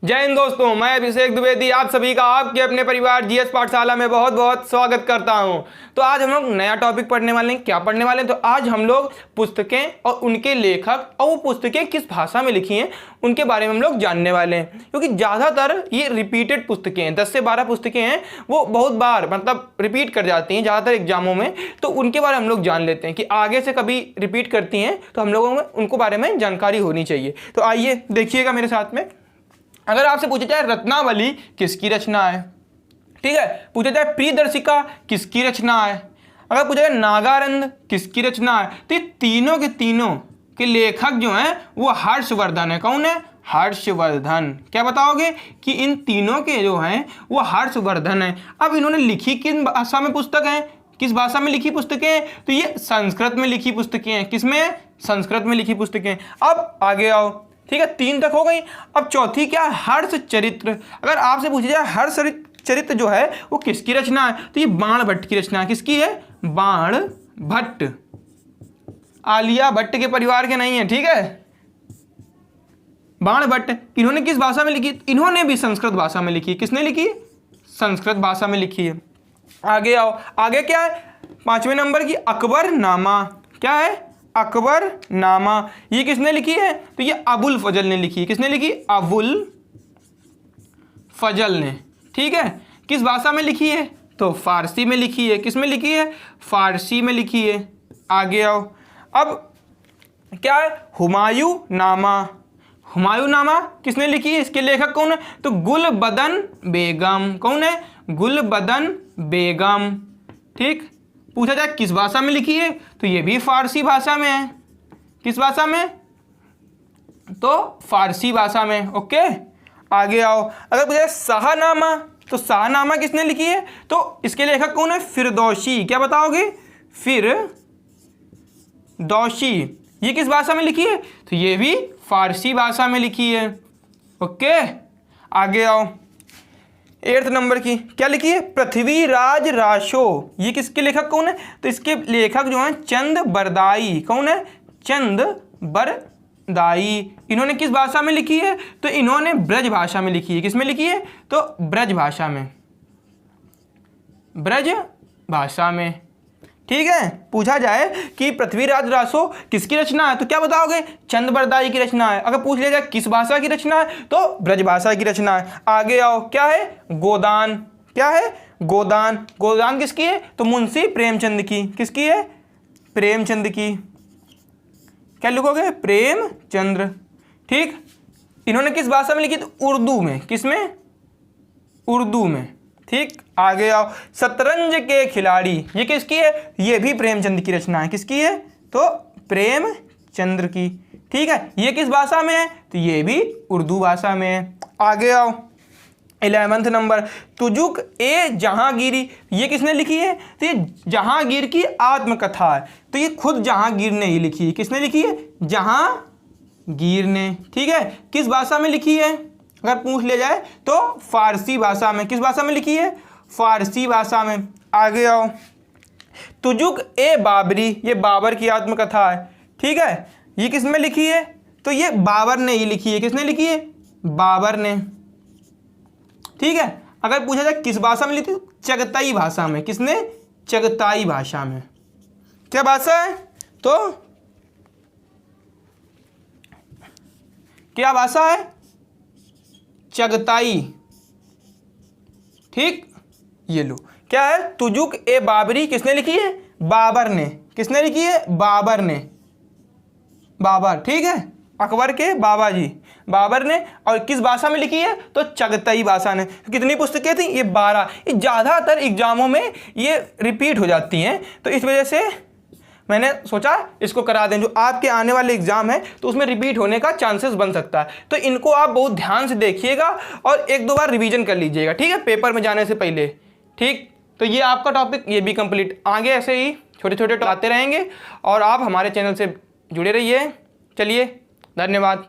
जय हिंद दोस्तों, मैं अभिषेक द्विवेदी आप सभी का आपके अपने परिवार जीएस पाठशाला में बहुत बहुत स्वागत करता हूं। तो आज हम लोग नया टॉपिक पढ़ने वाले हैं। क्या पढ़ने वाले हैं? तो आज हम लोग पुस्तकें और उनके लेखक और वो पुस्तकें किस भाषा में लिखी हैं उनके बारे में हम लोग जानने वाले हैं, क्योंकि ज़्यादातर ये रिपीटेड पुस्तकें हैं। 10 से 12 पुस्तकें हैं, वो बहुत बार मतलब रिपीट कर जाती हैं ज़्यादातर एग्जामों में। तो उनके बारे में हम लोग जान लेते हैं कि आगे से कभी रिपीट करती हैं तो हम लोगों में उनको बारे में जानकारी होनी चाहिए। तो आइए देखिएगा मेरे साथ में। अगर आपसे पूछा जाए रत्नावली किसकी रचना है, ठीक है, पूछा जाए प्रियदर्शिका किसकी रचना है, अगर पूछा जाए नागानंद किसकी रचना है, तो ये तीनों के लेखक जो हैं वो हर्षवर्धन है। कौन है? हर्षवर्धन। क्या बताओगे कि इन तीनों के जो हैं वो हर्षवर्धन है। अब इन्होंने लिखी किस भाषा में पुस्तक है, किस भाषा में लिखी पुस्तकें हैं? तो ये संस्कृत में लिखी पुस्तकें हैं। किसमें? संस्कृत में लिखी पुस्तकें। अब आगे आओ, ठीक है, 3 तक हो गई। अब चौथी क्या? हर्ष चरित्र। अगर आपसे पूछा जाए हर्ष चरित्र जो है वो किसकी रचना है, तो ये बाण भट्ट की रचना है। किसकी है? बाण भट्ट। आलिया भट्ट के परिवार के नहीं है, ठीक है। बाण भट्ट। इन्होंने किस भाषा में लिखी? इन्होंने भी संस्कृत भाषा में लिखी। किसने लिखी? संस्कृत भाषा में लिखी है। आगे आओ, आगे क्या है? 5वें नंबर की अकबर नामा। क्या है? अकबर नामा। ये किसने लिखी है? तो ये अबुल फजल ने लिखी है। किसने लिखी? अबुल फजल ने, ठीक है। किस भाषा में लिखी है? तो फारसी में लिखी है। किस में लिखी है? फारसी में लिखी है। आगे आओ, अब क्या है? हुमायूं नामा। हुमायूं नामा किसने लिखी है? इसके लेखक कौन है? तो गुलबदन बेगम। कौन है? गुलबदन बेगम, ठीक। पूछा जाए किस भाषा में लिखी है, तो ये भी फारसी भाषा में है। किस भाषा में? तो फारसी भाषा में। ओके, आगे आओ। अगर पूछा जाए शाहनामा, तो शाहनामा किसने लिखी है? तो इसके लेखक कौन है? फिरदौसी। क्या बताओगे? फिरदौसी। ये किस भाषा में लिखी है? तो ये भी फारसी भाषा में लिखी है। ओके, आगे आओ। 8th नंबर की क्या लिखी है? पृथ्वीराज रासो। ये किसके लेखक कौन है? तो इसके लेखक जो हैं चंद बरदाई। कौन है? चंद बरदाई। इन्होंने किस भाषा में लिखी है? तो इन्होंने ब्रज भाषा में लिखी है। किस में लिखी है? तो ब्रज भाषा में। ब्रज भाषा में, ठीक है। पूछा जाए कि पृथ्वीराज रासो किसकी रचना है, तो क्या बताओगे? चंद बरदाई की रचना है। अगर पूछ लिया जाए किस भाषा की रचना है, तो ब्रज भाषा की रचना है। आगे आओ, क्या है? गोदान। क्या है? गोदान। गोदान किसकी है? तो मुंशी प्रेमचंद की। किसकी है? प्रेमचंद की। क्या लिखोगे? प्रेमचंद्र, ठीक। इन्होंने किस भाषा में लिखी? तो उर्दू में। किस में? उर्दू में, ठीक। आगे आओ। शतरंज के खिलाड़ी, ये किसकी है? ये भी प्रेमचंद की रचना है। किसकी है? तो प्रेमचंद्र की, ठीक है। ये किस भाषा में है? तो ये भी उर्दू भाषा में है। आगे आओ। 11th नंबर तुजुक ए जहांगीरी। ये किसने लिखी है? तो ये जहांगीर की आत्मकथा है। तो ये खुद जहांगीर ने ही लिखी है। किसने लिखी है? जहांगीर ने, ठीक है। किस भाषा में लिखी है? अगर पूछ लिया जाए तो फारसी भाषा में। किस भाषा में लिखी है? फारसी भाषा में। आगे आओ। तुजुक ए बाबरी, ये बाबर की आत्मकथा है, ठीक है। ये किस में लिखी है? तो ये बाबर ने ही लिखी है। किसने लिखी है? बाबर ने, ठीक है। अगर पूछा जाए किस भाषा में लिखी? चगताई भाषा में। किसने? चगताई भाषा में। क्या भाषा है? तो क्या भाषा है? चगताई, ठीक। ये लो, क्या है? तुजुक ए बाबरी किसने लिखी है? बाबर ने। किसने लिखी है? बाबर ने। बाबर, ठीक है, अकबर के बाबा जी बाबर ने। और किस भाषा में लिखी है? तो चगताई भाषा ने। कितनी पुस्तकें थी? ये 12। ये ज़्यादातर एग्जामों में ये रिपीट हो जाती हैं, तो इस वजह से मैंने सोचा इसको करा दें। जो आपके आने वाले एग्जाम है तो उसमें रिपीट होने का चांसेस बन सकता है, तो इनको आप बहुत ध्यान से देखिएगा और 1-2 बार रिवीजन कर लीजिएगा, ठीक है, पेपर में जाने से पहले, ठीक। तो ये आपका टॉपिक ये भी कंप्लीट। आगे ऐसे ही छोटे छोटे आते रहेंगे और आप हमारे चैनल से जुड़े रहिए। चलिए, धन्यवाद।